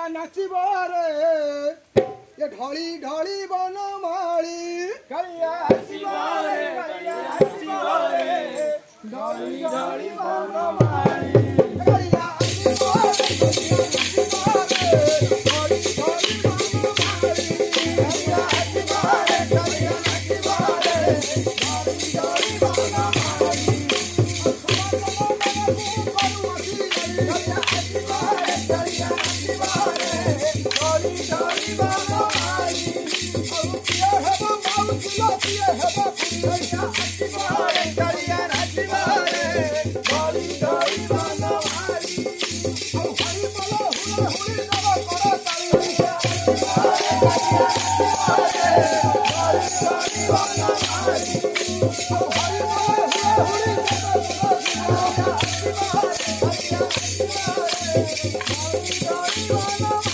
କାଳିଆ ନାଚିବ ରେ ଏ ଢଳି ଢଳି ବନମାଳି କାଳିଆ ଆସିବ ରେ କାଳିଆ ଆସିବ ରେ ଢଳି ଢଳି ବନମାଳି କାଳିଆ ଆସିବ ରେ ଢଳି ଢଳି ବନମାଳି କାଳିଆ ଆସିବ ରେ କାଳିଆ ଆସିବ ରେ ଢଳି ଢଳି ବନମାଳି କାଳିଆ ଆସିବ ରେ କାଳିଆ ଆସିବ ରେ ଢଳି ଢଳି ବନମାଳି କିଏ ହେବ ମାଉସିଲ କିଏ ହେବ କାଳିଆ ଆସିବ ରେ କାଳିଆ ଆସିବ ରେ ଢଳି ଢଳି ବନମାଳି ଆଉ ହରି ବୋଲ ହୁଳ ହୁଳି ନବ କର ତାଳି କାଳିଆ ଆସିବ ରେ କାଳିଆ ଆସିବ ରେ ଢଳି ଢଳି ବନମାଳି ଆଉ ହରି ବୋଲ ହୁଳ ହୁଳି ନବ କର କାଳିଆ ଆସିବ ରେ କାଳିଆ ଆସିବ ରେ ଢଳି ଢଳି ବନମାଳି